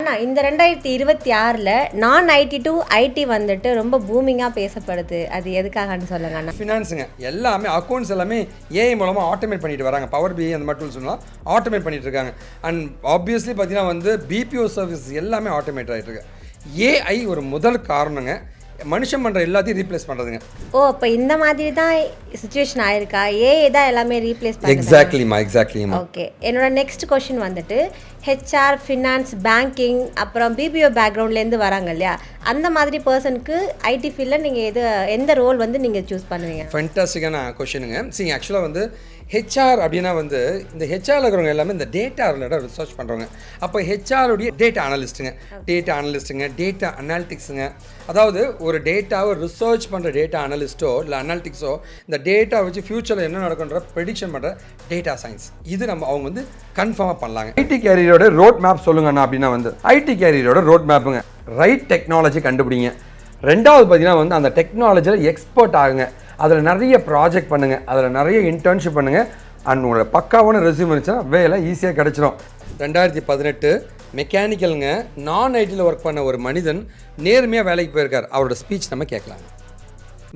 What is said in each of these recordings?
அண்ணா இந்த 2026ல் நான் ID to ID வந்துட்டு ரொம்ப பூமிங்காக பேசப்படுது. அது எதுக்காகன்னு சொல்லுங்க அண்ணா. ஃபினான்ஸுங்க எல்லாமே அக்கௌண்ட்ஸ் எல்லாமே ஏஐ மூலமாக ஆட்டோமேட் பண்ணிட்டு வராங்க. பவர் பிஐ அந்த மாதிரி டூல்ஸ்லாம் ஆட்டோமேட் பண்ணிட்டு இருக்காங்க. அண்ட் ஆப்வியஸ்லி பார்த்தீங்கன்னா வந்து பிபிஓ சர்வீஸ் எல்லாமே ஆட்டோமேட் ஆகிட்டு இருக்கு. ஏஐ ஒரு முதல் காரணங்க மனுஷன் பண்ணுற எல்லாத்தையும் ரீப்ளேஸ் பண்ணுறதுங்க. ஓ அப்போ இந்த மாதிரி தான் சுச்சுவேஷன் ஆயிருக்கா? ஏஐ தான் எல்லாமே ரீப்ளேஸ் பண்ணுது. எக்ஸாக்ட்லிமா. ஓகே, என்னோட நெக்ஸ்ட் கொஷின் வந்துட்டு ஹெச்ஆர், ஃபினான்ஸ், பேங்கிங், அப்புறம் பிபிஓ பேக்ரவுண்ட்லேருந்து வராங்க இல்லையா, அந்த மாதிரி பர்சனுக்கு ஐடி ஃபீல்டில் நீங்கள் எந்த ரோல் வந்து நீங்கள் சூஸ் பண்ணுவீங்க? ஃபென்டாஸ்டிக்கான கொஷினுங்க. சரி, ஆக்சுவலாக வந்து ஹெச்ஆர் அப்படின்னா வந்து இந்த ஹெச்ஆரில் இருக்கிறவங்க எல்லாமே இந்த டேட்டா ரிலேட்டட் ரிசர்ச் பண்ணுறவங்க. அப்போ ஹெச்ஆருடைய டேட்டா அனலிஸ்ட்டுங்க, டேட்டா அனாலிட்டிக்ஸுங்க. அதாவது ஒரு டேட்டாவை ரிசர்ச் பண்ணுற டேட்டா அனலிஸ்ட்டோ இல்லை அனாலிட்டிக்ஸோ இந்த டேட்டா வச்சு ஃப்யூச்சரில் என்ன நடக்குன்ற ப்ரெடிக்ஷன் பண்ணுற டேட்டா சயின்ஸ், இது அவங்க வந்து கன்ஃபார்மாக பண்ணலாங்க. ஐடி கேரியரோட ரோட் மேப் சொல்லுங்கண்ணா அப்படின்னா வந்து ஐடி கேரியரோட ரோட் மேப்புங்க, ரைட் டெக்னாலஜி கண்டுபிடிங்க. ரெண்டாவது பார்த்தீங்கன்னா வந்து அந்த டெக்னாலஜியில் எக்ஸ்பர்ட் ஆகுங்க, அதில் நிறைய ப்ராஜெக்ட் பண்ணுங்கள், அதில் நிறைய இன்டர்ன்ஷிப் பண்ணுங்கள். அண்ட் உங்களோட பக்காவான ரெஸ்யூம் இருந்துச்சுன்னா வேலை ஈஸியாக கிடச்சிடும். 2018 மெக்கானிக்கலுங்க நான் ஐடியில் ஒர்க் பண்ண ஒரு மனிதன் நேர்மையாக வேலைக்கு போயிருக்கார். அவரோட ஸ்பீச் நம்ம கேட்கலாம்.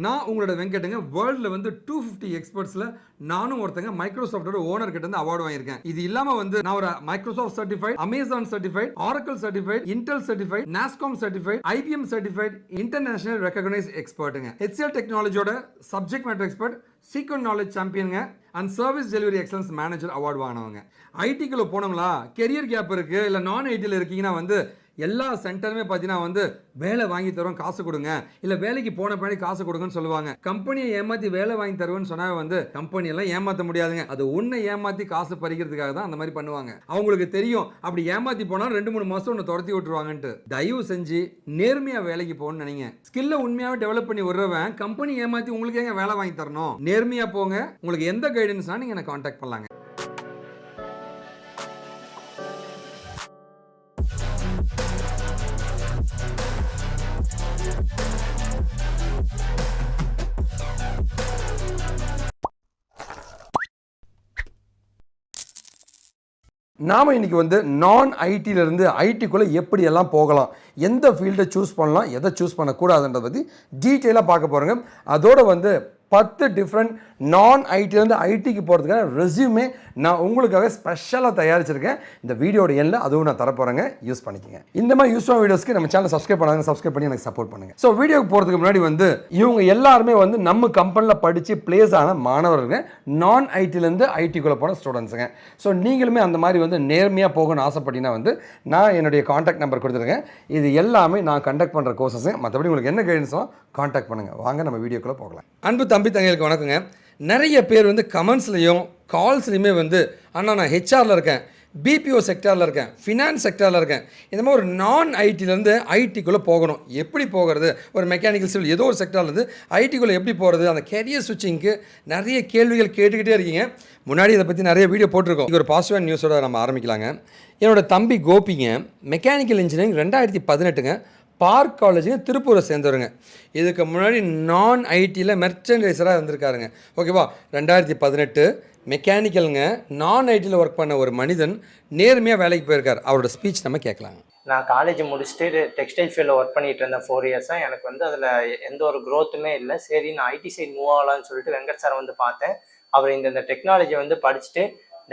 நான் உங்களோட வெங்கட்டுங்க. வேர்ல்டில் வந்து 250 எக்ஸ்பர்ட்ஸில் நானும் ஒருத்தங்க மைக்ரோசாஃப்டோட ஓனர் கிட்ட இருந்து அவார்டு வாங்கியிருக்கேன். இது இல்லாமல் வந்து நான் ஒரு Microsoft certified, Amazon certified, Oracle certified, Intel certified, NASSCOM certified, IBM certified, international recognise எக்ஸ்பர்ட்டுங்க. ஹெச்சிஎல் டெக்னாலஜியோட subject matter expert, Sequent knowledge சாம்பியனுங்க and service delivery excellence manager award வாங்கினவங்க. ஐடிக்குள்ள போனவங்களா, கெரியர் கேப் இருக்கு, இல்லை நான் ஐடியில் இருக்கீங்கன்னா வந்து எல்லா சென்டருமே பார்த்தீங்கன்னா வந்து வேலை வாங்கி தருவோம், காசு கொடுங்க, இல்லை வேலைக்கு போன பின்னாடி காசு கொடுங்கன்னு சொல்லுவாங்க. கம்பெனியை ஏமாற்றி வேலை வாங்கி தருவேன்னு சொன்னால் வந்து கம்பெனியெல்லாம் ஏமாற்ற முடியாதுங்க. அது ஒன்றை ஏமாற்றி காசு பறிக்கிறதுக்காக தான் அந்த மாதிரி பண்ணுவாங்க. அவங்களுக்கு தெரியும் அப்படி ஏமாற்றி போனால் 2-3 மாதம் ஒன்று துரத்தி விட்டுருவாங்கன்ட்டு. தயவு செஞ்சு நேர்மையாக வேலைக்கு போகணும்னு நினைங்க. ஸ்கில்லை உண்மையாகவே டெவலப் பண்ணி விடுறவன் கம்பெனி ஏமாற்றி உங்களுக்கு ஏங்க வேலை வாங்கி தரணும்? நேர்மையாக போங்க. உங்களுக்கு எந்த கைடன்ஸ்னா நீங்கள் என்னை கான்டாக்ட் பண்ணலாங்க. நாம் இன்றைக்கி வந்து நான் ஐடியிலேருந்து ஐடிக்குள்ளே எப்படியெல்லாம் போகலாம், எந்த ஃபீல்டை சூஸ் பண்ணலாம், எதை சூஸ் பண்ணக்கூடாதுன்றதை பற்றி டீட்டெயிலாக பார்க்க போகிறோங்க. அதோடு வந்து 10 டிஃப்ரெண்ட் நான் ஐடிலேருந்து ஐடிக்கு போகிறதுக்கான ரெஸ்யூமே நான் உங்களுக்காக ஸ்பெஷலாக தயாரிச்சிருக்கேன். இந்த வீடியோட எண்ணில் அதுவும் நான் தரப்போகிறேங்க, யூஸ் பண்ணிக்கோங்க. இந்த மாதிரி யூஸ்ஃபுல் வீடியோஸ்க்கு நம்ம சேனல் சப்ஸ்கிரைப் பண்ணி எனக்கு சப்போர்ட் பண்ணுங்கள். ஸோ வீடியோக்கு போகிறதுக்கு முன்னாடி வந்து இவங்க எல்லாருமே வந்து நம்ம கம்பெனியில் படித்து பிளேஸ் ஆன மாணவர்கள், நான் ஐடிலேருந்து ஐடிக்குள்ளே போன ஸ்டூடெண்ட்ஸுங்க. ஸோ நீங்களுமே அந்த மாதிரி வந்து நேர்மையாக போகணும்னு ஆசைப்பட்டீங்கன்னா வந்து நான் என்னுடைய கான்டாக்ட் நம்பர் கொடுத்துருக்கேன். இது எல்லாமே நான் கண்டக்ட் பண்ணுற கோர்சஸ். மற்றபடி உங்களுக்கு என்ன கைடன்ஸோ கான்டாக்ட் பண்ணுங்கள். வாங்க நம்ம வீடியோக்குள்ளே போகலாம். அன்பு தம்பி தங்களுக்கு வணக்கங்க. நிறைய பேர் வந்து கமெண்ட்ஸ்லையும் கால்ஸ்லையுமே வந்து அண்ணா நான் ஹெச்ஆரில் இருக்கேன், பிபிஓ செக்டாரில் இருக்கேன், ஃபினான்ஸ் செக்டாரில் இருக்கேன், இந்த மாதிரி ஒரு நான் ஐடிலேருந்து ஐடிக்குள்ளே போகணும், எப்படி போகிறது, ஒரு மெக்கானிக்கல் சிவில் ஏதோ ஒரு செக்டார்லேருந்து ஐடிக்குள்ளே எப்படி போகிறது, அந்த கெரியர் ஸ்விட்சிங்க்கு நிறைய கேள்விகள் கேட்டுக்கிட்டே இருக்கீங்க. முன்னாடி இதை பற்றி நிறைய வீடியோ போட்டிருக்கோம். இது ஒரு பாசிட்டிவான நியூஸோட நம்ம ஆரம்பிக்கலாங்க. என்னோடய தம்பி கோபிங்க மெக்கானிக்கல் இன்ஜினியரிங் 2018ங்க பார்க் காலேஜுங்க திருப்பூரை சேர்ந்தவருங்க. இதுக்கு முன்னாடி நான் ஐடியில் மெர்ச்சன்டைசராக இருந்திருக்காருங்க. ஓகேவா, 2018 மெக்கானிக்கலுங்க நான் ஐடியில் ஒர்க் பண்ண ஒரு மனிதன் நேர்மையாக வேலைக்கு போயிருக்கார். அவரோட ஸ்பீச் நம்ம கேட்கலாங்க. நான் காலேஜ் முடிச்சுட்டு டெக்ஸ்டைல் ஃபீல்டில் ஒர்க் பண்ணிகிட்டு இருந்தேன் 4 இயர்ஸாக. எனக்கு வந்து அதில் எந்த ஒரு க்ரோத்துமே இல்லை. சரி நான் ஐடி சைட் மூவ் ஆகலான்னு சொல்லிட்டு வெங்கட் சார் வந்து பார்த்தேன். அவர் இந்த டெக்னாலஜி வந்து படிச்சுட்டு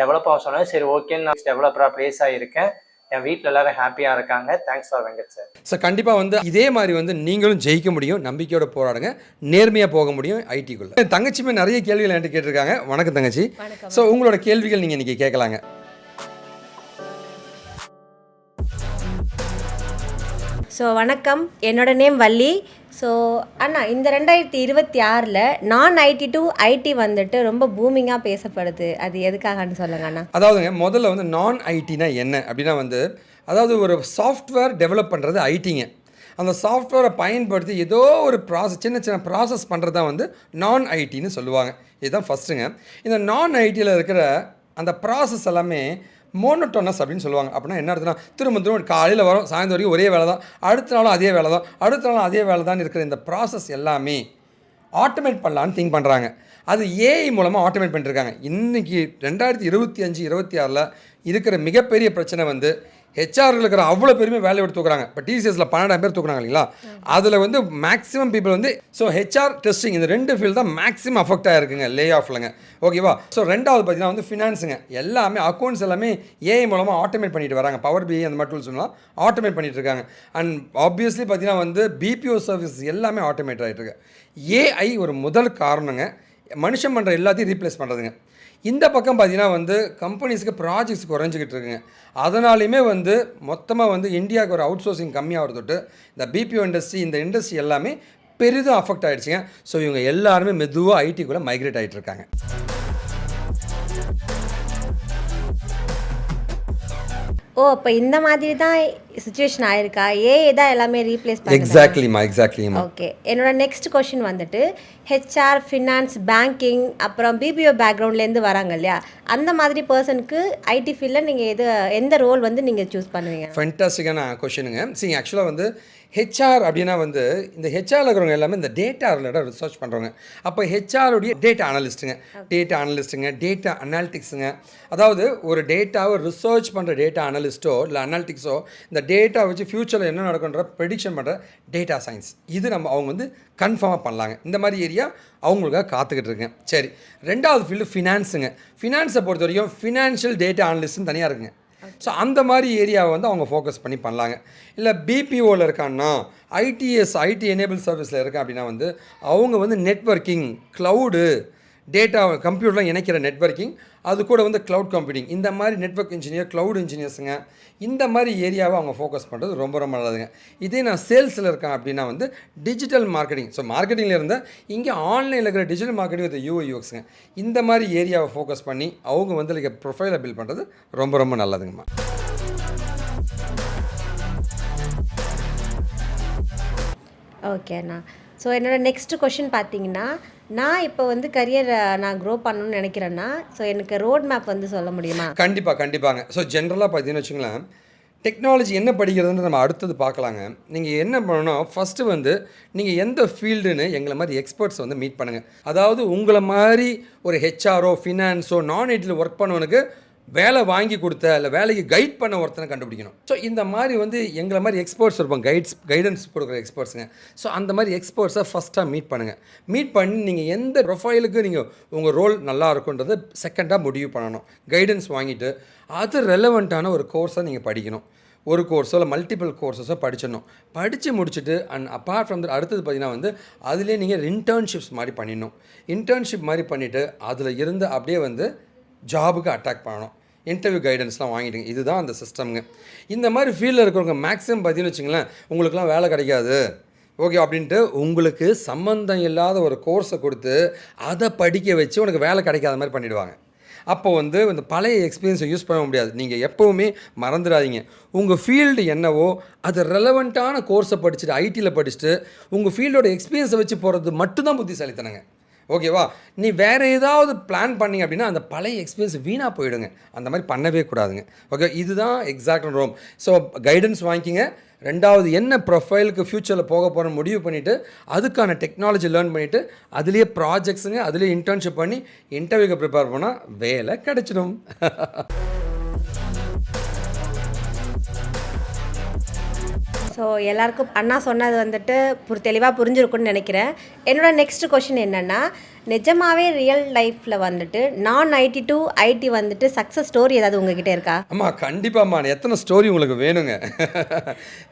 டெவலப் ஆக சொன்னார். சரி ஓகேன்னு நான் டெவலப்பராக ப்ளேஸ் ஆகியிருக்கேன். என் வீட்டில் எல்லாரும் ஹாப்பியாக இருக்காங்க. Thanks for Venkat sir. Sir கண்டிப்பாக வந்து இதே மாதிரி வந்து நீங்களும் ஜெயிக்க முடியும், நம்பிக்கையோட போராடுங்க, நேர்மையாக போக முடியும் ஐடிக்குள்ளே. என் தங்கச்சியுமே நிறைய கேள்விகள் என்கிட்ட கேட்டிருக்காங்க. வணக்கம் தங்கச்சி. ஸோ உங்களோட கேள்விகள் நீங்கள் இன்றைக்கி கேட்கலாங்க. ஸோ வணக்கம், என்னோட நேம் வள்ளி. ஸோ அண்ணா இந்த 2026ல் நான் ஐடி டு ஐடி வந்துட்டு ரொம்ப பூமிங்காக பேசப்படுது. அது எதுக்காகன்னு சொல்லுங்க அண்ணா. அதாவதுங்க முதல்ல வந்து நான் ஐடினா என்ன அப்படின்னா வந்து அதாவது ஒரு சாஃப்ட்வேர் டெவலப் பண்ணுறது ஐடிங்க. அந்த சாஃப்ட்வேரை பயன்படுத்தி ஏதோ ஒரு சின்ன சின்ன ப்ராசஸ் பண்ணுறது தான் வந்து நான் ஐடின்னு சொல்லுவாங்க. இதுதான் ஃபஸ்ட்டுங்க. இந்த நான் ஐடியில் இருக்கிற அந்த ப்ராசஸ் எல்லாமே மோனோட்டோனஸ் அப்படின்னு சொல்லுவாங்க. அப்படின்னா என்ன அர்த்தம்னா திரும்ப காலையில் வரும், சாயந்தரம் வரைக்கும் ஒரே வேலை தான், அடுத்த நாளும் அதே வேலை தான், அடுத்த நாளும் அதே வேலை தான் இருக்கிற இந்த ப்ராசஸ் எல்லாமே ஆட்டோமேட் பண்ணலான்னு திங்க் பண்ணுறாங்க. அது ஏஐ மூலமாக ஆட்டோமேட் பண்ணிட்டுருக்காங்க. இன்றைக்கி 2025-26ல் இருக்கிற மிகப்பெரிய பிரச்சனை வந்து ஹெச்ஆரில் இருக்கிற அவ்வளோ பேருமே வேலையை விட்டு தூக்குறாங்க. இப்போ டிசிஎஸில் 12,000 பேர் தூக்குறாங்க இல்லைங்களா, அதில் வந்து மேக்ஸிமம் பீப்புள் வந்து ஸோ ஹெச்ஆர் டெஸ்டிங் இந்த 2 ஃபீல்டு தான் மேக்ஸிமம் அஃபெக்ட் ஆகிருக்குங்க லே ஆஃப்லங்க. ஓகேவா. ஸோ ரெண்டாவது பார்த்தீங்கன்னா வந்து ஃபினான்ஸுங்க. எல்லாமே அக்கௌண்ட்ஸ் எல்லாமே ஏஐ மூலமாக ஆட்டோமேட் பண்ணிட்டு வராங்க. பவர் பிஐ அந்த மாதிரி டூல்ஸ்லாம் ஆட்டோமேட் பண்ணிட்டு இருக்காங்க. அண்ட் ஆப்வியஸ்லி பார்த்தீங்கன்னா வந்து பிபிஓ சர்வீஸ் எல்லாமே ஆட்டோமேட் ஆகிட்டு இருக்கு. ஏஐ ஒரு முதல் காரணங்க மனுஷன் பண்ணுற எல்லாத்தையும் ரீப்ளேஸ் பண்ணுறதுங்க. இந்த பக்கம் பார்த்தீங்கன்னா வந்து கம்பெனிஸ்க்கு ப்ராஜெக்ட்ஸ் குறைஞ்சிக்கிட்டு இருக்குங்க. அதனாலையுமே வந்து மொத்தமாக வந்து இந்தியாவுக்கு ஒரு அவுட் சோர்சிங் கம்மியாக தொட்டு இந்த பிபிஓ இண்டஸ்ட்ரி இந்த இண்டஸ்ட்ரி எல்லாமே பெரிதும் அஃபெக்ட் ஆகிடுச்சிங்க. ஸோ இவங்க எல்லாருமே மெதுவாக ஐடிக்குள்ளே மைக்ரேட் ஆகிட்டு இருக்காங்க. ஓ, அப்போ இந்த மாதிரி தான் சிச்சுவேஷன் ஆயிருக்கா? ஏஐ தான் எல்லாமே ரீப்ளேஸ் பண்ணுது. எக்ஸாக்ட்லிமா. ஓகே, என்னோட நெக்ஸ்ட் கொஷின் வந்துட்டு ஹெச்ஆர், ஃபினான்ஸ், பேங்கிங் அப்புறம் பிபிஓ பேக்ரவுண்ட்லேருந்து வராங்க இல்லையா, அந்த மாதிரி பர்சனுக்கு ஐடி ஃபீல்டில் நீங்கள் எந்த ரோல் வந்து நீங்கள் சூஸ் பண்ணுவீங்க? ஃபென்டாஸ்டிக்கான கொஷினுங்க. சரி, ஆக்சுவலாக வந்து ஹெச்ஆர் அப்படின்னா வந்து இந்த ஹெச்ஆரில் இருக்கிறவங்க எல்லாமே இந்த டேட்டா ரிலேட்டட் ரிசர்ச் பண்ணுறவங்க. அப்போ ஹெச்ஆருடைய டேட்டா அனலிஸ்ட்டுங்க, டேட்டா அனாலிட்டிக்ஸுங்க. அதாவது ஒரு டேட்டாவை ரிசர்ச் பண்ணுற டேட்டா அனலிஸ்ட்டோ இல்லை அனாலிட்டிக்ஸோ இந்த டேட்டா வச்சு ஃப்யூச்சரில் என்ன நடக்குன்ற ப்ரெடிக்ஷன் பண்ணுற டேட்டா சயின்ஸ், இது அவங்க வந்து கன்ஃபார்மாக பண்ணலாங்க. இந்த மாதிரி ஏரியா அவங்களுக்காக காத்துக்கிட்டு இருக்குங்க. சரி, ரெண்டாவது ஃபீல்டு ஃபினான்ஸுங்க. ஃபினான்ஸை பொறுத்த வரைக்கும் ஃபினான்ஷியல் டேட்டா அனலிஸ்ட்னு தனியாக இருக்குங்க. ஸோ அந்த மாதிரி ஏரியாவை வந்து அவங்க ஃபோக்கஸ் பண்ணி பண்ணலாங்க. இல்லை பிபிஓவில் இருக்கான்னா ஐடி எனேபிள் சர்வீஸில் இருக்கேன் அப்படின்னா வந்து அவங்க வந்து நெட்வொர்க்கிங், க்ளவுடு, டேட்டா கம்ப்யூட்டர்லாம் இணைக்கிற நெட்வொர்க்கிங், அது கூட வந்து க்ளவுட் கம்ப்யூட்டிங், இந்த மாதிரி நெட்வொர்க் இன்ஜினியர், க்ளவுட் இன்ஜினியர்ஸுங்க, இந்த மாதிரி ஏரியாவை அவங்க ஃபோக்கஸ் பண்ணுறது ரொம்ப ரொம்ப நல்லதுங்க. இதே நான் சேல்ஸில் இருக்கேன் அப்படின்னா வந்து டிஜிட்டல் மார்க்கெட்டிங், ஸோ மார்க்கெட்டிங்கில் இருந்தால் இங்கே ஆன்லைனில் இருக்கிற டிஜிட்டல் மார்க்கெட்டிங் வித் யூஐ யூஎக்ஸுங்க, இந்த மாதிரி ஏரியாவை ஃபோக்கஸ் பண்ணி அவங்க வந்து ப்ரொஃபைலை பில்ட் பண்ணுறது ரொம்ப ரொம்ப நல்லதுங்கம்மா. ஓகேண்ணா. ஸோ என்னோடய நெக்ஸ்ட் கொஷின் பார்த்தீங்கன்னா, நான் இப்போ வந்து கரியர் நான் க்ரோ பண்ணணும்னு நினைக்கிறேன்னா, ஸோ எனக்கு ரோட் மேப் வந்து சொல்ல முடியுமா? கண்டிப்பாங்க. ஸோ ஜென்ரலாக பார்த்தீங்கன்னு வச்சுங்களேன், டெக்னாலஜி என்ன படிக்கிறதுன்னு நம்ம அடுத்தது பார்க்கலாங்க. நீங்கள் என்ன பண்ணணும், ஃபஸ்ட்டு வந்து நீங்கள் எந்த ஃபீல்டுன்னு எங்களை மாதிரி எக்ஸ்பர்ட்ஸ் வந்து மீட் பண்ணுங்கள். அதாவது உங்களை மாதிரி ஒரு ஹெச்ஆரோ, ஃபினான்ஸோ, நான் ஐடியில் ஒர்க் பண்ணவனுக்கு வேலை வாங்கி கொடுத்த இல்லை வேலைக்கு கைட் பண்ண ஒருத்தனை கண்டுபிடிக்கணும். ஸோ இந்த மாதிரி வந்து எங்களை மாதிரி எக்ஸ்பர்ட்ஸ் இருப்போம், கைடன்ஸ் கொடுக்குற எக்ஸ்பர்ட்ஸுங்க. ஸோ அந்த மாதிரி எக்ஸ்பர்ட்ஸை ஃபஸ்ட்டாக மீட் பண்ணுங்கள். மீட் பண்ணி நீங்கள் எந்த ப்ரொஃபைலுக்கு நீங்கள் உங்கள் ரோல் நல்லா இருக்குன்றது செகண்டாக முடிவு பண்ணணும். கைடன்ஸ் வாங்கிட்டு அது ரெலவெண்ட்டான ஒரு கோர்ஸை நீங்கள் படிக்கணும். ஒரு கோர்ஸோ இல்லை மல்டிபிள் கோர்ஸஸோ படிச்சிடணும். படித்து முடிச்சுட்டு அண்ட் அப்பார்ட் ஃப்ரம் தட் அடுத்தது பார்த்திங்கன்னா வந்து அதிலே நீங்கள் இன்டர்ன்ஷிப்ஸ் மாதிரி பண்ணிடணும். இன்டர்ன்ஷிப் மாதிரி பண்ணிவிட்டு அதில் இருந்து அப்படியே வந்து ஜாபுக்கு அட்டாக் பண்ணணும். இன்டர்வியூ கைடன்ஸ்லாம் வாங்கிடுங்க. இதுதான் அந்த சிஸ்டம்ங்க. இந்த மாதிரி ஃபீல்டில் இருக்கிறவங்க மேக்ஸிமம் பார்த்தீங்கன்னு வச்சுங்களேன், உங்களுக்குலாம் வேலை கிடைக்காது ஓகே அப்படின்ட்டு உங்களுக்கு சம்மந்தம் இல்லாத ஒரு கோர்ஸை கொடுத்து அதை படிக்க வச்சு உனக்கு வேலை கிடைக்காத மாதிரி பண்ணிவிடுவாங்க. அப்போ வந்து இந்த பழைய எக்ஸ்பீரியன்ஸை யூஸ் பண்ண முடியாது. நீங்கள் எப்போவுமே மறந்துடாதீங்க, உங்கள் ஃபீல்டு என்னவோ அது ரெலவெண்ட்டான கோர்ஸை படிச்சுட்டு ஐடியில் படிச்சுட்டு உங்கள் ஃபீல்டோட எக்ஸ்பீரியன்ஸை வச்சு போகிறது மட்டும்தான் புத்திசாலித்தனங்க. ஓகேவா. நீ வேறு ஏதாவது பிளான் பண்ணிங்க அப்படின்னா அந்த பழைய எக்ஸ்பீரியன்ஸ் வீணாக போயிடுங்க. அந்த மாதிரி பண்ணவே கூடாதுங்க. ஓகே, இதுதான் எக்ஸாக்ட் ரோம். ஸோ கைடன்ஸ் வாங்கிக்கிங்க. ரெண்டாவது என்ன ப்ரொஃபைலுக்கு ஃப்யூச்சரில் போக போகிறோன்னு முடிவு பண்ணிவிட்டு அதுக்கான டெக்னாலஜி லேர்ன் பண்ணிவிட்டு அதுலேயே ப்ராஜெக்ட்ஸுங்க, அதுலேயே இன்டர்ன்ஷிப் பண்ணி இன்டர்வியூக்கு ப்ரிப்பேர் பண்ணால் வேலை கிடச்சிடும். ஸோ எல்லாருக்கும் அண்ணா சொன்னது வந்துட்டு தெளிவாக புரிஞ்சிருக்குன்னு நினைக்கிறேன். என்னோடய நெக்ஸ்ட் கொஷின் என்னென்னா, நிஜமாகவே ரியல் லைஃப்பில் வந்துட்டு நான் ஐடி டு ஐடி வந்துட்டு சக்ஸஸ் ஸ்டோரி ஏதாவது உங்ககிட்ட இருக்கா? ஆமாம், கண்டிப்பாம்மா. எத்தனை ஸ்டோரி உங்களுக்கு வேணுங்க?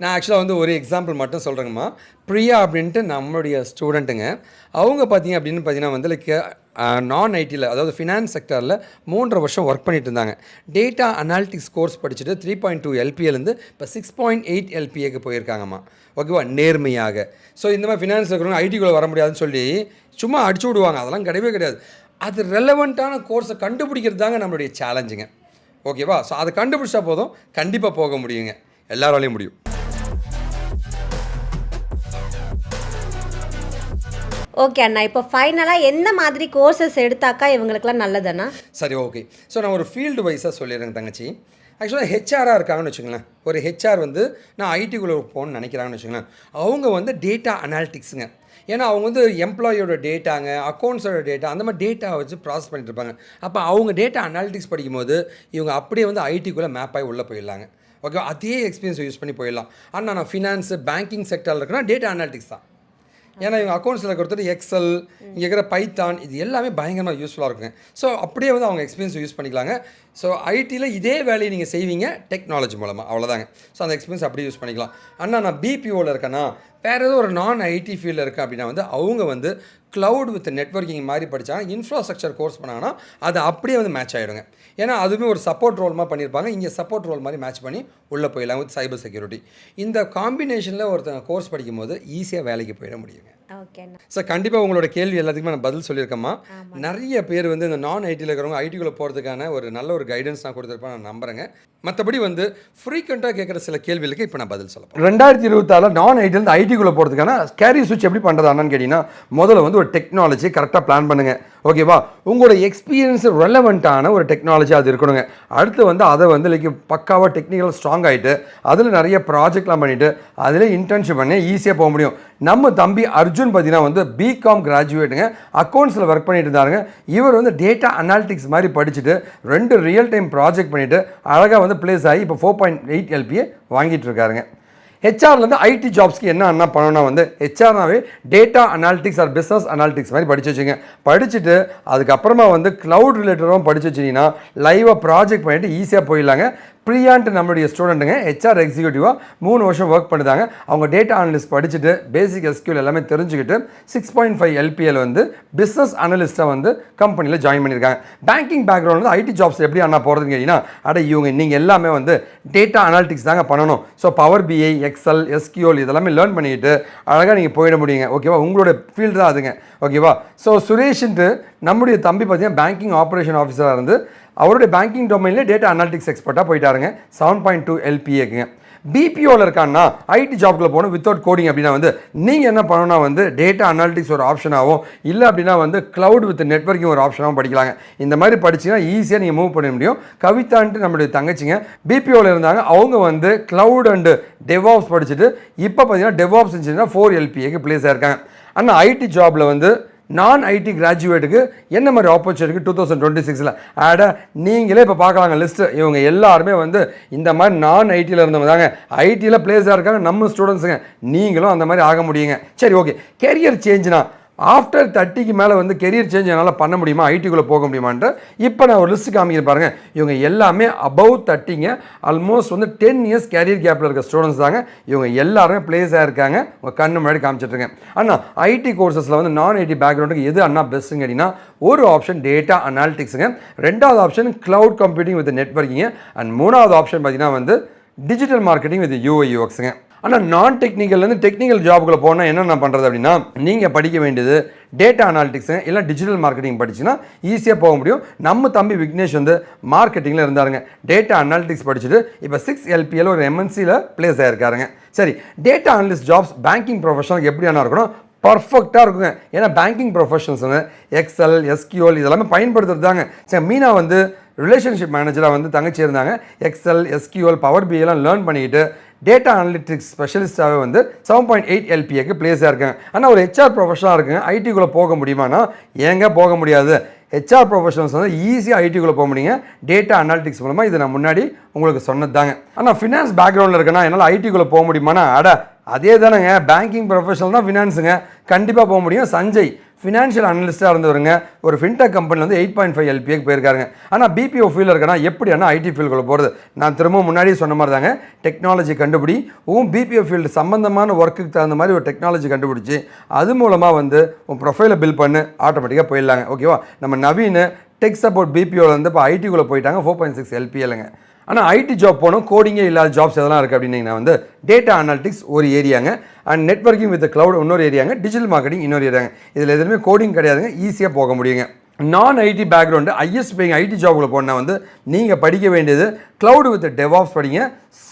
நான் ஆக்சுவலாக வந்து ஒரு எக்ஸாம்பிள் மட்டும் சொல்கிறேங்கம்மா. பிரியா அப்படின்ட்டு நம்மளுடைய ஸ்டூடெண்ட்டுங்க. அவங்க பார்த்தீங்கன்னா வந்து லைக் நான் ஐடியில், அதாவது ஃபினான்ஸ் செக்டரில் 3.5 வருஷம் ஒர்க் பண்ணிட்டு இருந்தாங்க. டேட்டா அனாலிட்டிக்ஸ் கோர்ஸ் படிச்சுட்டு 3.2 LPAலேருந்து இப்போ 6.8 LPAக்கு போயிருக்காங்கம்மா. ஓகேவா, நேர்மையாக. ஸோ இந்த மாதிரி ஃபினான்ஸ் இருக்கிறவங்க ஐடிக்குள்ளே வர முடியாதுன்னு சொல்லி சும்மா அடிச்சு விடுவாங்க. அதெல்லாம் கிடையாது. அது ரெலவெண்ட்டான கோர்ஸை கண்டுபிடிக்கிறது தாங்க நம்மளுடைய சேலஞ்சுங்க. ஓகேவா. ஸோ அதை கண்டுபிடிச்சா போதும், கண்டிப்பாக போக முடியுங்க. எல்லாராலையும் முடியும். ஓகே அண்ணா, இப்போ ஃபைனலாக எந்த மாதிரி கோர்சஸ் எடுத்தாக்கா இவங்களுக்குலாம் நல்லதுண்ணா? சரி, ஓகே. ஸோ நான் ஒரு ஃபீல்டு வைஸாக சொல்லிடுறேங்க தங்கச்சி. ஆக்சுவலாக ஹெச்ஆராக இருக்காங்கன்னு வச்சுங்களேன். ஒரு ஹெச்ஆர் வந்து நான் ஐடிக்குள்ளே போகணுன்னு நினைக்கிறாங்கன்னு வச்சுங்களேன். அவங்க வந்து டேட்டா அனாலிட்டிக்ஸுங்க. ஏன்னா அவங்க வந்து எம்ப்ளாயோட டேட்டாங்க, அக்கௌண்ட்ஸோட டேட்டா, அந்த மாதிரி டேட்டா வச்சு ப்ராசஸ் பண்ணிட்டு இருப்பாங்க. அப்போ அவங்க டேட்டா அனாலிட்டிக்ஸ் படிக்கும்போது இவங்க அப்படியே வந்து ஐடிக்குள்ளே மேப் ஆகி உள்ளே போயிடலாங்க. ஓகே, அதே எக்ஸ்பீரியன்ஸ் யூஸ் பண்ணி போயிடலாம். ஆனால் நான் ஃபினான்ஸு பேங்கிங் செக்டரில் இருக்கேன்னா டேட்டா அனாலிட்டிக்ஸ் தான். ஏன்னா இவங்க அக்கௌண்ட்ஸில் கொடுத்துட்டு எக்ஸல், இங்கே இருக்கிற பைத்தான், இது எல்லாமே பயங்கரமாக யூஸ்ஃபுல்லாக இருக்குங்க. ஸோ அப்படியே வந்து அவங்க எக்ஸ்பீரியன்ஸ் யூஸ் பண்ணிக்கலாங்க. ஸோ ஐடியில் இதே வேலையை நீங்கள் செய்வீங்க டெக்னாலஜி மூலமாக, அவ்வளோதாங்க. ஸோ அந்த எக்ஸ்பீரியன்ஸ் அப்படியே யூஸ் பண்ணிக்கலாம். அண்ணா நான் பிபிஓவில் இருக்கேன்னா, வேறு ஏதோ ஒரு நான் ஐடி ஃபீல்டில் இருக்கேன் அப்படின்னா வந்து அவங்க வந்து க்ளவுட் வித் நெட்வொர்க்கிங் மாதிரி படித்தாங்க, இன்ஃப்ராஸ்ட்ரக்சர் கோர்ஸ் பண்ணாங்கன்னா அது அப்படியே வந்து மேட்ச் ஆகிடுங்க. ஏன்னா அதுவுமே ஒரு சப்போர்ட் ரோல் மாதிரி பண்ணியிருப்பாங்க, இங்கே சப்போர்ட் ரோல் மாதிரி மேட்ச் பண்ணி உள்ளே போயிடலாம் வித் சைபர் செக்யூரிட்டி. இந்த காம்பினேஷனில் ஒருத்தங்க கோர்ஸ் படிக்கும்போது ஈஸியாக வேலைக்கு போயிட முடியுங்க. ஓகேண்ணா. சார் கண்டிப்பாக உங்களோட கேள்வி எல்லாத்துக்குமே நான் பதில் சொல்லியிருக்கேம்மா. நிறைய பேர் வந்து இந்த நான் ஐடியில் இருக்கிறவங்க ஐடிக்குள்ளே போகிறதுக்கான ஒரு நல்ல ஒரு கைடன்ஸ் நான் கொடுத்துருப்பேன், நான் நம்புறேங்க. மற்றபடி வந்து ஃப்ரீக்வெண்ட்டாக கேட்குற சில கேள்விகளுக்கு இப்போ நான் பதில் சொல்லப்பேன். 2026 நான் ஐடியிலேருந்து ஐடிக்குள்ளே போகிறதுக்கான கேரியர் ஸ்விட்ச் எப்படி பண்ணுறது அண்ணான்னு கேட்டிங்கன்னா, முதல்ல வந்து ஒரு டெக்னாலஜி கரெக்டாக பிளான் பண்ணுங்கள். ஓகேவா, உங்களோட எக்ஸ்பீரியன்ஸ் ரெலவெண்ட்டான ஒரு டெக்னாலஜி அது இருக்கணுங்க. அடுத்து வந்து அதை வந்து லைக் பக்காவாக டெக்னிக்கல் ஸ்ட்ராங் ஆகிட்டு அதில் நிறைய ப்ராஜெக்ட்லாம் பண்ணிவிட்டு அதில் இன்டர்ன்ஷிப் பண்ணி ஈஸியாக போக முடியும். நம்ம தம்பி அர்ஜுன் பார்த்தீங்கன்னா வந்து பிகாம் கிராஜுவேட்டுங்க, அக்கௌண்ட்ஸில் ஒர்க் பண்ணிட்டு இருந்தாருங்க. இவர் வந்து டேட்டா அனாலிட்டிக்ஸ் மாதிரி படிச்சுட்டு 2 ரியல் டைம் ப்ராஜெக்ட் பண்ணிவிட்டு அழகாக வந்து பிளேஸ் ஆகி இப்போ 4.8 LPA வாங்கிட்டு இருக்காருங்க. ஹெச்ஆர்லேருந்து ஐடி ஜாப்ஸ்க்கு என்ன பண்ணணும்னா வந்து ஹெச்ஆர்னாவே data analytics or business analytics மாதிரி படித்து வச்சுங்க. படிச்சுட்டு அதுக்கப்புறமா வந்து க்ளவுட் ரிலேட்டடும் படித்து வச்சிங்கன்னா லைவாக ப்ராஜெக்ட் பண்ணிவிட்டு ஈஸியாக போயிடலாங்க. பிரியான்ட்டு நம்மளுடைய ஸ்டூடெண்ட்டுங்க ஹெச்ஆர் எக்ஸிக்யூட்டிவாக 3 வருஷம் ஒர்க் பண்ணுதாங்க. அவங்க டேட்டா அனலிஸ்ட் படிச்சுட்டு பேசிக் எஸ்கியூஎல் எல்லாமே தெரிஞ்சுக்கிட்டு 6.5 LPL வந்து பிஸ்னஸ் அனலிஸ்ட்டாக வந்து கம்பெனியில் ஜாயின் பண்ணியிருக்காங்க. பேங்கிங் பேக்ரவுண்ட் வந்து ஐடி ஜாப்ஸ் எப்படி அண்ணா போகிறதுன்னு கேட்டிங்கன்னா, இவங்க நீங்கள் எல்லாமே வந்து டேட்டா அனாலிட்டிக்ஸ் தாங்க பண்ணணும். ஸோ பவர் பிஐ, எக்ஸல், எஸ்கியூஎல் இதெல்லாமே லேர்ன் பண்ணிக்கிட்டு அழகாக நீங்கள் போயிட முடியுங்க. ஓகேவா, உங்களோட ஃபீல்டு தான் அதுங்க. ஓகேவா, ஸோ சுரேஷ்ன்ட்டு நம்முடைய தம்பி பார்த்தீங்கன்னா பேங்கிங் ஆப்ரேஷன் ஆஃபீஸராக இருந்து அவருடைய பேங்கிங் டொமைனில் டேட்டா அனாலிட்டிக்ஸ் எக்ஸ்பர்ட்டாக போயிட்டாருங்க. 7.2 LPAக்குங்க. பிபிஓவில் இருக்கான்னா ஐடி ஜாப்குள்ளே போகணும் வித்தவுட் கோடிங் அப்படின்னா வந்து நீங்கள் என்ன பண்ணணும்னா வந்து டேட்டா அனாலிட்டிக்ஸ் ஒரு ஆப்ஷனாகவும் இல்லை அப்படின்னா வந்து க்ளவுட் வித் நெட்வொர்க்கிங் ஒரு ஆப்ஷனாகவும் படிக்கலாங்க. இந்த மாதிரி படிச்சிங்கன்னா ஈஸியாக நீங்கள் மூவ் பண்ண முடியும். கவிதான்ட்டு நம்மளுடைய தங்கச்சிங்க பிபிஓவில் இருந்தாங்க. அவங்க வந்து க்ளவுட் அண்டு டெவாப்ஸ் படிச்சுட்டு இப்போ பார்த்தீங்கன்னா டெவாப்ஸ் இன்ஜினியராக 4 LPAக்கு பிளேஸ் ஆயிருக்காங்க. ஆனால் ஐடி ஜாபில் வந்து நான் ஐடி கிராஜுவேட்டுக்கு என்ன மாதிரி ஆப்பர்ச்சுனிட்டி 2026 ஆட நீங்களே இப்போ பார்க்கலாங்க லிஸ்ட்டு. இவங்க எல்லாருமே வந்து இந்த மாதிரி நான் ஐடியில் இருந்தவங்க தாங்க, ஐடியில் பிளேஸாக இருக்காங்க நம்ம ஸ்டூடெண்ட்ஸுங்க. நீங்களும் அந்த மாதிரி ஆக முடியுங்க. சரி, ஓகே, கெரியர் சேஞ்சுனா ஆஃப்டர் 30க்கு மேலே வந்து கெரியர் சேஞ்ச் என்னால் பண்ண முடியுமா, ஐடிக்குள்ளே போக முடியுமான்ட்டு இப்போ நான் ஒரு லிஸ்ட்டு காமிக்கிறேன் பாருங்கள். இவங்க எல்லாமே அபவ் 30ங்க, ஆல்மோஸ்ட் வந்து 10 இயர்ஸ் கேரியர் கேப்பில் இருக்க ஸ்டூடெண்ட்ஸ் தாங்க. இவங்க எல்லாருமே பிளேஸ் ஆகிருக்காங்க. உங்கள் கண்ணு முன்னாடி காமிச்சிட்ருக்கேன். ஆனால் ஐடி கோர்சஸில் வந்து நான் ஐடி பேக்ரவுண்டுக்கு எது அண்ணா பெஸ்ட்டுன்னு கேட்டிங்கன்னா, ஒரு ஆப்ஷன் டேட்டா அனாலிட்டிக்ஸுங்க, 2வது ஆப்ஷன் க்ளவுட் கம்ப்யூட்டிங் வித் நெட்வொர்க்கிங்க, அண்ட் 3வது ஆப்ஷன் பார்த்தீங்கன்னா வந்து டிஜிட்டல் மார்க்கெட்டிங் வித் UI UXங்க. ஆனால் நான் டெக்னிக்கல்லேருந்து டெக்னிக்கல் ஜாபுக்குள்ளே போனால் என்னென்ன பண்ணுறது அப்படின்னா, நீங்கள் படிக்க வேண்டியது டேட்டா அனாலிட்டிக்ஸு இல்லை டிஜிட்டல் மார்க்கெட்டிங் படிச்சுன்னா ஈஸியாக போக முடியும். நம்ம தம்பி விக்னேஷ் வந்து மார்க்கெட்டிங்கில் இருந்தாருங்க. டேட்டா அனாலிட்டிக்ஸ் படிச்சுட்டு இப்போ 6 LPL ஒரு MNCயில் பிளேஸ் ஆகிருக்காருங்க. சரி, டேட்டா அனலிஸ்ட் ஜாப்ஸ் பேங்கிங் ப்ரொஃபஷனலுக்கு எப்படியான இருக்கணும், பர்ஃபெக்டாக இருக்குங்க. ஏன்னா பேங்கிங் ப்ரொஃபஷனல்ஸ் வந்து எக்ஸல், எஸ்கியூஎல் இதெல்லாமே பயன்படுத்துறது தாங்க. சரி, மீனா வந்து ரிலேஷன்ஷிப் மேனேஜராக வந்து தங்கச்சி இருந்தாங்க. எக்ஸல், எஸ்கியூஎல், பவர் பிஐலாம் லேர்ன் பண்ணிக்கிட்டு டேட்டா அனலிட்டிக்ஸ் ஸ்பெஷலிஸ்ட்டாகவே வந்து 7.8 LPAக்கு பிளேஸாக இருக்காங்க. ஆனால் ஒரு ஹெச்ஆர் ப்ரொஃபஷனாக இருக்குங்க. ஐடிக்குள்ளே போக முடியுமானா ஏங்க போக முடியாது. ஹெச்ஆர் ப்ரொஃபஷனல்ஸ் வந்து ஈஸியாக ஐடிக்குள்ளே போக முடியுங்க டேட்டா அனாலிட்டிக்ஸ் மூலமாக. இது நான் முன்னாடி உங்களுக்கு சொன்னது தாங்க. ஆனால் ஃபினான்ஸ் பேக்ரவுண்டில் இருக்குன்னா என்னால் ஐடிக்குள்ளே போக முடியுமானா அதே தானேங்க, பேங்கிங் ப்ரொஃபஷனல் தான் ஃபினான்ஸுங்க, கண்டிப்பாக போக முடியும். சஞ்சய் ஃபினான்ஷியல் அனலிஸ்ட்டாக இருந்தவருங்க, ஒரு ஃபின்டெக் கம்பெனியில் வந்து 8.5 LPAக்கு போயிருக்காருங்க. ஆனால் பிபிஓ ஃபீல்டில் இருக்கனா எப்படி ஆனால் ஐடி ஃபீல்டுக்குள்ளே போகிறது, நான் திரும்ப முன்னாடியே சொன்ன மாதிரி தாங்க, டெக்னாலஜி கண்டுபிடி பிபிஓ ஃபீல்டு சம்மந்தமான ஒர்க்குக்கு தகுந்த மாதிரி ஒரு டெக்னாலஜி கண்டுபிடிச்சி அது மூலமாக வந்து உன் ப்ரொஃபைலை பில்ட் பண்ணு, ஆட்டோமேட்டிக்காக போயிடலாங்க. ஓகேவா, நம்ம நவீன் டெக் சப்போர்ட் பிபிஓவில் வந்து இப்போ ஐடிக்குள்ளே போயிட்டாங்க, 4.6 LPAங்க. ஆனால் ஐடி ஜாப் போகணும், கோடிங்கே இல்லாத ஜாப்ஸ் எதெல்லாம் இருக்குது அப்படின்னா வந்து டேட்டா அனாலிட்டிக்ஸ் ஒரு ஏரியாங்க, அண்ட் நெட்வொர்க்கிங் வித் க்ளவுட் இன்னொரு ஏரியாங்க, டிஜிட்டல் மார்க்கெட்டிங் இன்னொரு ஏரியாங்க. இதில் எதுவுமே கோடிங் கிடையாதுங்க, ஈஸியாக போக முடியுங்க. நான் IT background is paying IT ஜாபுக்குள்ளே போனால் வந்து நீங்கள் படிக்க வேண்டியது க்ளவுட் வித் டெவாப்ஸ் படிங்க,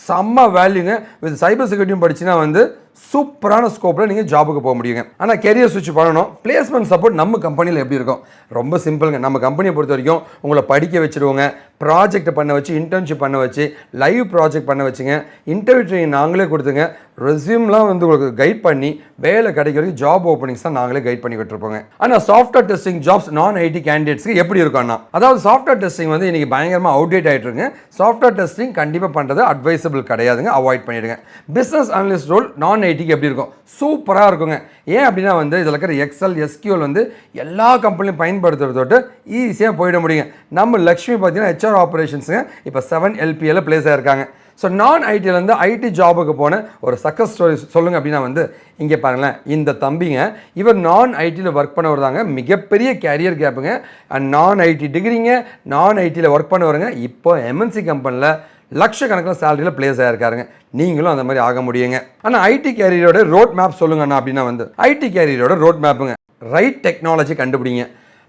செம்ம வேல்யூங்க. வித் சைபர் செக்யூரிட்டியும் படிச்சுன்னா வந்து சூப்பரான ஸ்கோப்பில் நீங்கள் ஜாபுக்கு போக முடியுங்க. ஆனால் கெரியர் ஸ்விட்ச் பண்ணணும். பிளேஸ்மெண்ட் சப்போர்ட் நம்ம கம்பெனியில் எப்படி இருக்கும், ரொம்ப சிம்பிளுங்க. நம்ம கம்பெனியை பொறுத்த வரைக்கும் உங்களை படிக்க வச்சுருவோங்க, ப்ராஜெக்ட் பண்ண வச்சு, இன்டர்ன்ஷிப் பண்ண வச்சு, லைவ் ப்ராஜெக்ட் பண்ண வச்சுங்க, இன்டர்வியூ ட்ரைனிங் நாங்களே கொடுத்துங்க, ரெஸ்யூம்லாம் வந்து உங்களுக்கு கைட் பண்ணி வேலை கிடைக்க வரைக்கும் ஜாப் ஓப்பனிங்ஸ் தான் நாங்களே கைட் பண்ணி விட்டுருப்போங்க. ஆனால் சாஃப்ட்வேர் டெஸ்டிங் ஜாப்ஸ் நான் ஐடி கேண்டிடேட்ஸ்க்கு எப்படி இருக்கும்னா, அதாவது சாஃப்ட்வேர் டெஸ்டிங் வந்து இன்றைக்கி பயங்கரமாக அவுடேட் ஆகிட்டு இருக்குங்க. சாஃப்ட்வேர் டெஸ்டிங் கண்டிப்பாக பண்ணுறது அட்வைசபிள் பாசிபிள் கிடையாதுங்க, அவாய்ட் பண்ணிவிடுங்க. பிஸ்னஸ் அனலிஸ்ட் ரோல் நான் ஐடிக்கு எப்படி இருக்கும்? சூப்பராக இருக்குங்க. ஏன் அப்படின்னா வந்து இதில் இருக்கிற எக்ஸல் எஸ்கியூஎல் வந்து எல்லா கம்பெனியும் பயன்படுத்துறதோட்டு ஈஸியாக போயிட முடியுங்க. நம்ம லக்ஷ்மி பார்த்தீங்கன்னா ஹெச்ஆர் ஆப்ரேஷன்ஸுங்க இப்போ 7LPL பிளேஸ் ஆகிருக்காங்க. ஸோ நான் ஐடியிலேருந்து ஐடி ஜாபுக்கு போன ஒரு சக்ஸஸ் ஸ்டோரி சொல்லுங்கள் அப்படின்னா வந்து இங்கே பாருங்களேன், இந்த தம்பிங்க இவர் நான் ஐடியில் ஒர்க் பண்ணவர் தாங்க, மிகப்பெரிய கேரியர் கேப்புங்க. அண்ட் நான் ஐடி டிகிரிங்க, நான் ஐடியில் ஒர்க் பண்ணவருங்க, இப்போ எம்என்சி கம்பெனியில் லட்சக்கணக்கில் சேலரியில் பிளேஸ் ஆகிருக்காருங்க. நீங்களும் அந்த மாதிரி ஆக முடியுங்க. ஆனால் ஐடி கேரியரோட ரோட் மேப் சொல்லுங்கண்ணா அப்படின்னா வந்து ஐடி கேரியரோட ரோட் மேப்புங்க, ரைட் டெக்னாலஜி கண்டுபிடிங்க.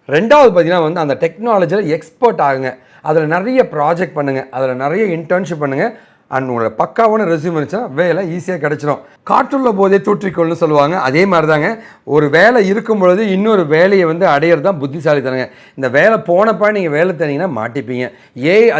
ரெண்டாவது பார்த்தீங்கன்னா வந்து அந்த டெக்னாலஜியில் எக்ஸ்பர்ட் ஆகுங்க, அதில் நிறைய ப்ராஜெக்ட் பண்ணுங்கள், அதில் நிறைய இன்டர்ன்ஷிப் பண்ணுங்கள். அண்ட் உங்களோட பக்காவான ரெஸ்யூம் இருந்துச்சுன்னா வேலை ஈஸியாக கிடச்சிடும். காற்றுள்ள போதே தூற்றிக்கொள்னு சொல்லுவாங்க, அதே மாதிரி தாங்க ஒரு வேலை இருக்கும் பொழுது இன்னொரு வேலையை வந்து அடையிறது தான் புத்திசாலித்தனங்க. இந்த வேலை போனப்போ நீங்கள் வேலை தரீங்கன்னா மாட்டிப்பீங்க.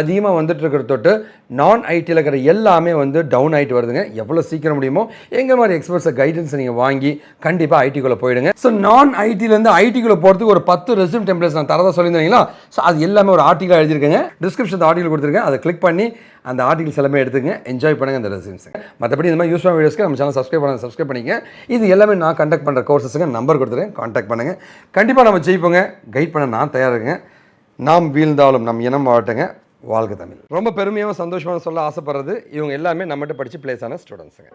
அதிகமாக வந்துட்டு இருக்கிற தொட்டு நான் ஐடியில் இருக்கிற எல்லாமே வந்து டவுன் ஆகிட்டு வருதுங்க. எவ்வளோ சீக்கிரம் முடியுமோ எங்கள் மாதிரி எக்ஸ்பர்ட்ஸை கைடன்ஸை நீங்கள் வாங்கி கண்டிப்பாக ஐடிக்குள்ளே போயிடுங்க. ஸோ நான் ஐடியிலேருந்து ஐடிக்குள்ளே போகிறதுக்கு ஒரு 10 ரெஸ்யூம் டெம்ப்ளேட்ஸ் நான் தரதாக சொல்லியிருந்தீங்களா? ஸோ அது எல்லாமே ஒரு ஆர்டிக்கல் எழுதியிருக்கேங்க, டிஸ்கிரிப்ஷன் ஆர்டிக்கல் கொடுத்துருக்கேன், அதை கிளிக் பண்ணி அந்த ஆர்டிகல்ஸ் எல்லாமே எடுத்துங்க, என்ஜாய் பண்ணுங்கள் அந்த ரெஸ்யூம்ஸுங்க. மற்றபடி இந்த மாதிரி யூஸ்ஃபுல்லான வீடியோஸ்க்கு நம்ம சேனல் சப்ஸ்கிரைப் பண்ணிங்க. இது எல்லாமே நான் கண்டக்ட் பண்ணுற கோர்சஸுங்க, நம்பர் கொடுத்துருக்கேன், கான்டாக்ட் பண்ணுங்கள். கண்டிப்பாக நம்ம ஜெயிப்போங்க, கைட் பண்ண நான் தயாரிங்க. நாம் வீழ்ந்தாலும் நம் இனம் வாழட்டுங்க. வாழ்க தமிழ். ரொம்ப பெருமையாக சந்தோஷமாக சொல்ல ஆசைப்படுறது இவங்க எல்லாமே நம்மகிட்ட படித்து பிளேஸ் ஆன ஸ்டூடெண்ட்ஸுங்க.